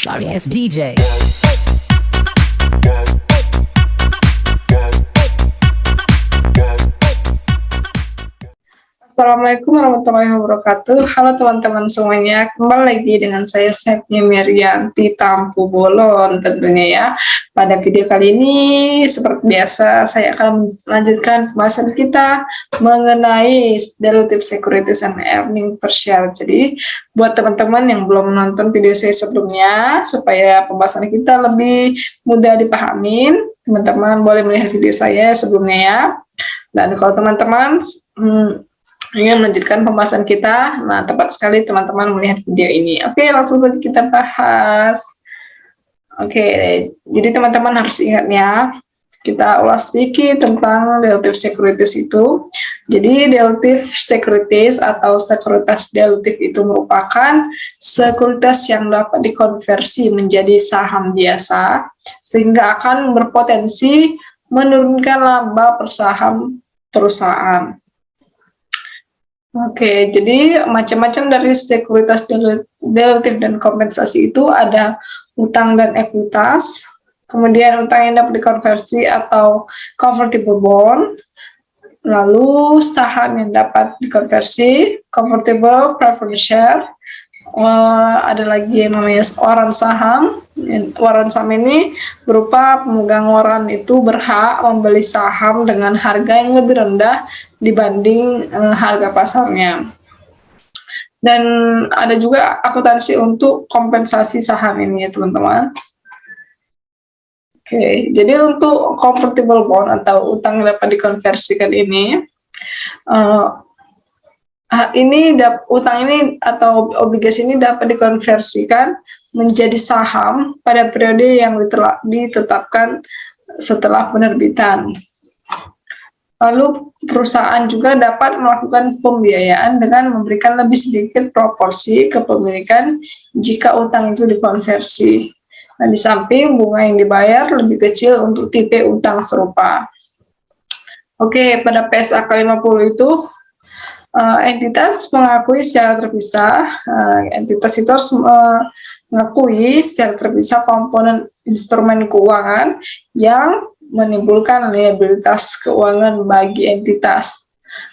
Sorry ass DJ. Assalamualaikum warahmatullahi wabarakatuh. Halo teman-teman semuanya, kembali lagi dengan saya Sepnia Merianti Tampu Bolon tentunya ya. Pada video kali ini seperti biasa saya akan melanjutkan pembahasan kita mengenai Relative Securities and Earning per Share. Jadi buat teman-teman yang belum menonton video saya sebelumnya, supaya pembahasan kita lebih mudah dipahamin, teman-teman boleh melihat video saya sebelumnya ya. Dan kalau teman-teman ingin melanjutkan pembahasan kita, nah tepat sekali teman-teman melihat video ini. Oke, langsung saja kita bahas. Oke, jadi teman-teman harus ingat ya, kita ulas sedikit tentang relative securities itu. Jadi relative securities atau sekuritas relatif itu merupakan sekuritas yang dapat dikonversi menjadi saham biasa, sehingga akan berpotensi menurunkan laba per saham perusahaan. Oke, jadi macam-macam dari sekuritas relatif dan kompensasi itu ada utang dan ekuitas, kemudian utang yang dapat dikonversi atau convertible bond, lalu saham yang dapat dikonversi, convertible preferred share, ada lagi yang namanya waran saham. Waran saham ini berupa pemegang waran itu berhak membeli saham dengan harga yang lebih rendah dibanding harga pasarnya. Dan ada juga akuntansi untuk kompensasi saham ini ya teman-teman. Oke, jadi untuk convertible bond atau utang yang dapat dikonversikan ini, utang ini atau obligasi ini dapat dikonversikan menjadi saham pada periode yang ditetapkan setelah penerbitan. Lalu perusahaan juga dapat melakukan pembiayaan dengan memberikan lebih sedikit proporsi kepemilikan jika utang itu dikonversi. Nah, di samping bunga yang dibayar lebih kecil untuk tipe utang serupa. Oke, pada PSAK 50 itu entitas mengakui secara terpisah, entitas itu harus mengakui secara terpisah komponen instrumen keuangan yang menimbulkan liabilitas keuangan bagi entitas.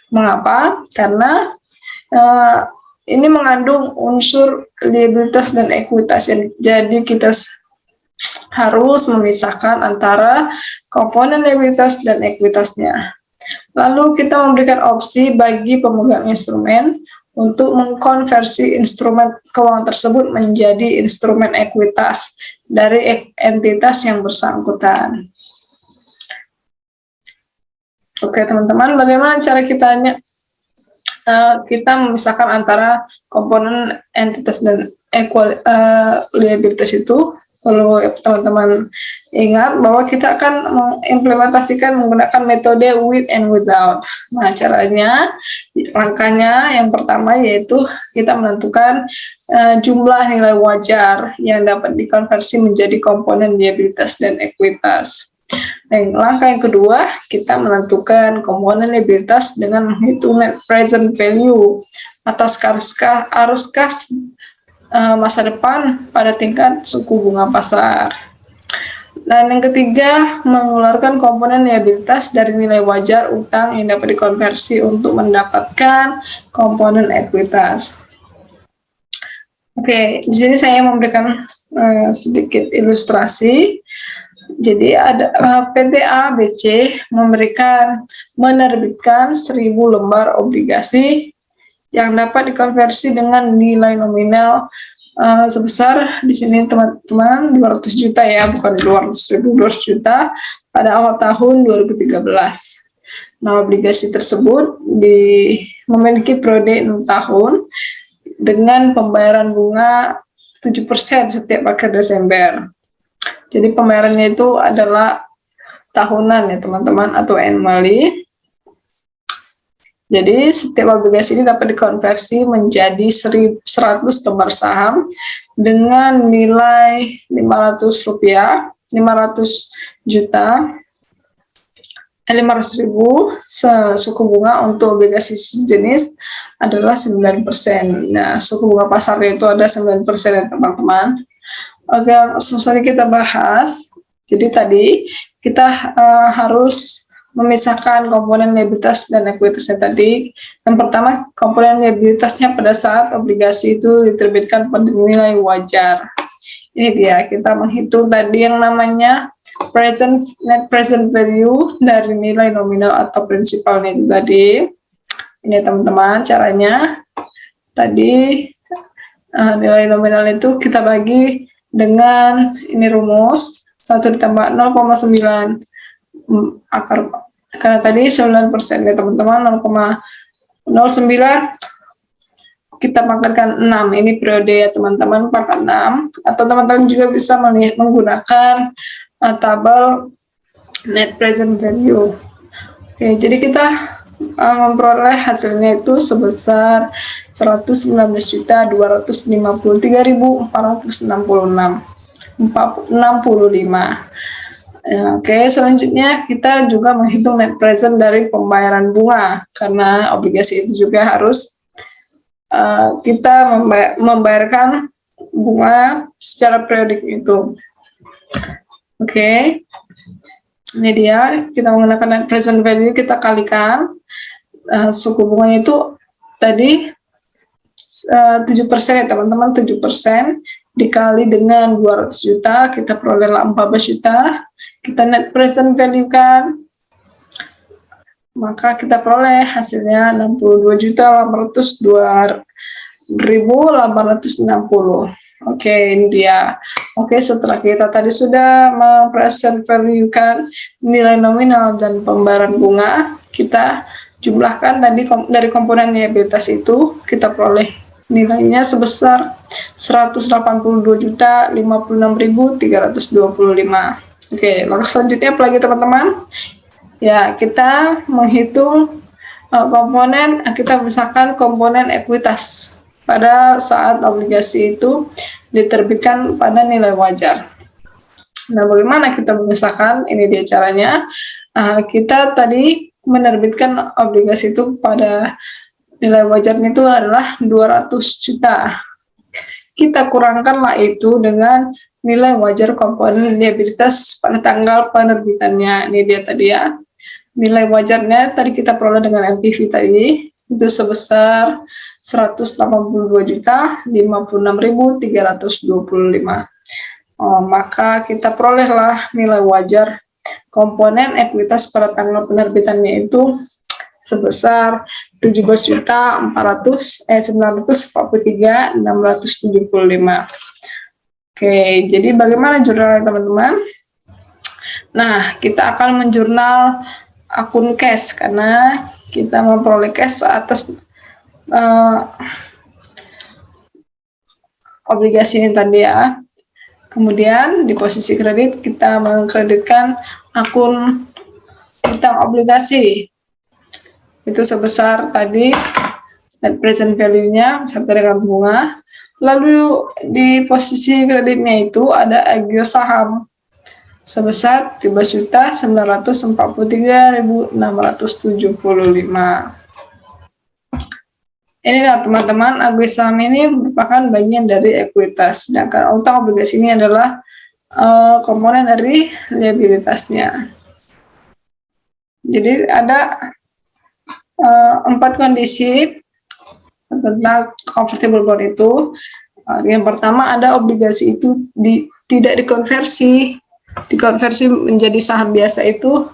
Mengapa? Karena ini mengandung unsur liabilitas dan ekuitas. Jadi kita harus memisahkan antara komponen liabilitas dan ekuitasnya. Lalu kita memberikan opsi bagi pemegang instrumen untuk mengkonversi instrumen keuangan tersebut menjadi instrumen ekuitas dari entitas yang bersangkutan. Oke teman-teman, bagaimana cara kita memisahkan antara komponen entitas dan liabilitas itu? Perlu teman-teman ingat bahwa kita akan mengimplementasikan menggunakan metode with and without. Nah, langkahnya yang pertama yaitu kita menentukan jumlah nilai wajar yang dapat dikonversi menjadi komponen liabilitas dan ekuitas. Dan langkah yang kedua, kita menentukan komponen liabilitas dengan menghitung net present value atas arus kas masa depan pada tingkat suku bunga pasar. Dan yang ketiga, mengeluarkan komponen liabilitas dari nilai wajar utang yang dapat dikonversi untuk mendapatkan komponen ekuitas. Oke, di sini saya memberikan sedikit ilustrasi. Jadi ada PT ABC menerbitkan 1.000 lembar obligasi yang dapat dikonversi dengan nilai nominal sebesar di sini teman-teman 200 juta ya, bukan 200 juta pada awal tahun 2013. Nah, obligasi tersebut memiliki periode 6 tahun dengan pembayaran bunga 7% setiap akhir Desember. Jadi pembayarannya itu adalah tahunan ya teman-teman, atau annually. Jadi setiap obligasi ini dapat dikonversi menjadi 100 lembar saham dengan nilai 500 ribu suku bunga untuk obligasi sejenis adalah 9%. Nah, suku bunga pasarnya itu ada 9% ya teman-teman. Oke, langsung saja kita bahas. Jadi tadi kita harus memisahkan komponen liabilitas dan ekuitasnya tadi. Yang pertama, komponen liabilitasnya pada saat obligasi itu diterbitkan pada nilai wajar. Ini dia, kita menghitung tadi yang namanya net present value dari nilai nominal atau prinsipalnya itu tadi. Ini teman-teman caranya. Tadi nilai nominal itu kita bagi dengan ini rumus 1 ditambah 0,9 akar, karena tadi 9% ya teman-teman, 0,09 kita pangkatkan 6, ini periode ya teman-teman, pangkat 6, atau teman-teman juga bisa menggunakan tabel net present value. Oke, jadi kita memperoleh hasilnya itu sebesar 119.253.466,65. Oke, selanjutnya kita juga menghitung net present dari pembayaran bunga, karena obligasi itu juga harus kita membayarkan bunga secara periodik itu. Oke, ini dia, kita menggunakan net present value, kita kalikan suku bunganya itu tadi 7% ya teman-teman, 7% dikali dengan 200 juta, kita peroleh 14 juta. Kita net present value kan, maka kita peroleh hasilnya 62.802.860. Oke, ini dia. Oke, setelah kita tadi sudah mempresent value kan nilai nominal dan pembayaran bunga, kita jumlahkan tadi dari komponen liabilitas itu, kita peroleh nilainya sebesar 182.056.325. Oke, langkah selanjutnya apa lagi teman-teman? Ya, kita menghitung komponen, kita misalkan komponen ekuitas pada saat obligasi itu diterbitkan pada nilai wajar. Nah, bagaimana kita memisahkan? Ini dia caranya. Kita tadi menerbitkan obligasi itu pada nilai wajarnya itu adalah 200 juta. Kita kurangkanlah itu dengan nilai wajar komponen liabilitas pada tanggal penerbitannya. Ini dia tadi ya. Nilai wajarnya tadi kita peroleh dengan NPV tadi, itu sebesar 182.056.325. Maka kita perolehlah nilai wajar komponen ekuitas pada tanggal penerbitannya itu sebesar 17.943.675. Oke, jadi bagaimana jurnalnya teman-teman? Nah, kita akan menjurnal akun cash karena kita memperoleh cash atas obligasi ini tadi ya. Kemudian di posisi kredit kita mengkreditkan akun utang obligasi. Itu sebesar tadi net present value-nya serta dengan bunga. Lalu di posisi kreditnya itu ada agio saham sebesar 13.943.675. Inilah teman-teman, agio saham ini merupakan bagian dari ekuitas, sedangkan utang obligasi ini adalah komponen dari liabilitasnya. Jadi ada 4 kondisi tentang convertible bond itu. Yang pertama ada obligasi itu tidak dikonversi menjadi saham biasa itu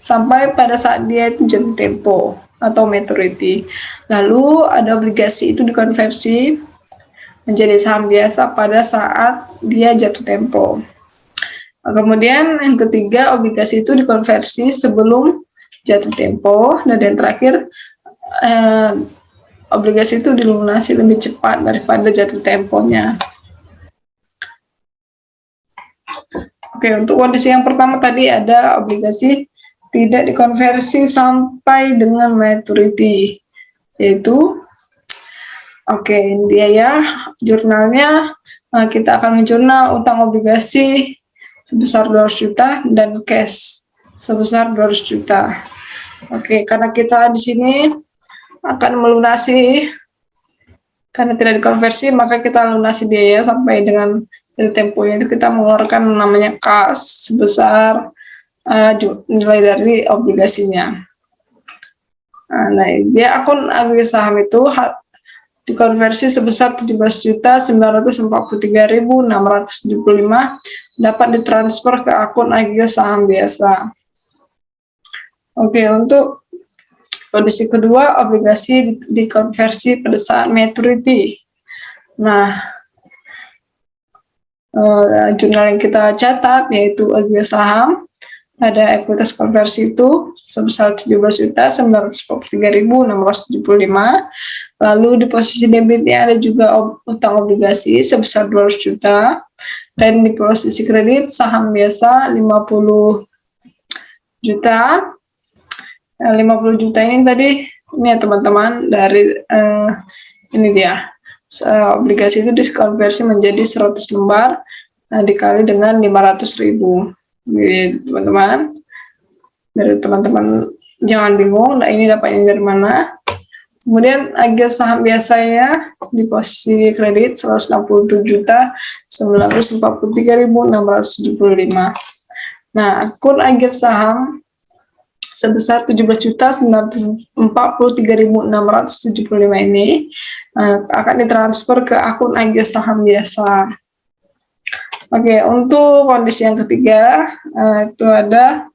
sampai pada saat dia itu jatuh tempo atau maturity. Lalu ada obligasi itu dikonversi menjadi saham biasa pada saat dia jatuh tempo. Kemudian yang ketiga, obligasi itu dikonversi sebelum jatuh tempo, dan yang terakhir obligasi itu dilunasi lebih cepat daripada jatuh temponya. Oke, untuk kondisi yang pertama tadi ada obligasi tidak dikonversi sampai dengan maturity, yaitu dia ya jurnalnya, kita akan menjurnal utang obligasi sebesar 200 juta dan cash sebesar 200 juta. Oke, karena kita di sini akan melunasi, karena tidak dikonversi, maka kita lunasi biaya sampai dengan Dari Temponya itu kita mengeluarkan namanya kas sebesar nilai dari obligasinya. Nah, dia akun agregat saham itu dikonversi sebesar 17.943.675 dapat ditransfer ke akun agregat saham biasa. Oke, untuk kondisi kedua, obligasi dikonversi pada saat maturity. Nah, jurnal yang kita catat yaitu agregat saham pada ekuitas konversi itu sebesar 17.943.675. Lalu di posisi debitnya ada juga utang obligasi sebesar 200 juta. Dan di posisi kredit saham biasa 50 juta. 50 juta ini tadi, ini ya teman-teman, dari ini dia. Obligasi itu dikonversi menjadi 100 lembar, dikali dengan 500.000. Teman-teman, dari teman-teman jangan bingung, nah ini dapatnya dari mana. Kemudian agregat saham biasanya di posisi kredit 167.943.675. Nah, akun agregat saham sebesar 17.943.675 ini akan ditransfer ke akun agregat saham biasa. Oke, untuk kondisi yang ketiga itu ada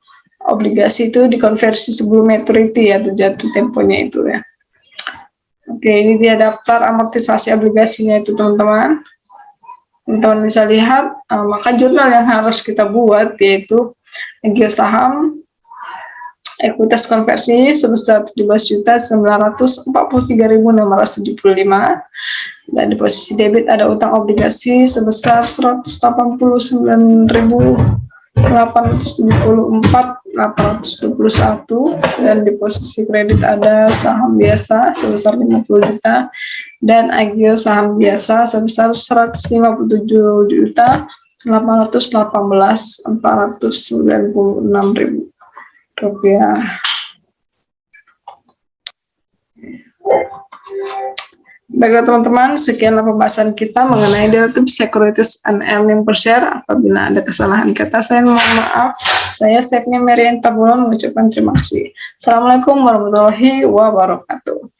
obligasi itu dikonversi sebelum maturity atau jatuh temponya itu ya. Oke, ini dia daftar amortisasi obligasinya itu teman-teman. Teman-teman bisa lihat, maka jurnal yang harus kita buat yaitu agregat saham ekuitas konversi sebesar 17.943.675. Dan di posisi debit ada utang obligasi sebesar 189.874.821. Dan di posisi kredit ada saham biasa sebesar 50 juta dan agregat saham biasa sebesar 157.818.496.000 rupiah. Baiklah teman-teman, sekianlah pembahasan kita mengenai Relative Securities and Earning per Share. Apabila ada kesalahan kata, saya mohon maaf. Saya Sepnia Merian Tabulon mengucapkan terima kasih. Assalamualaikum warahmatullahi wabarakatuh.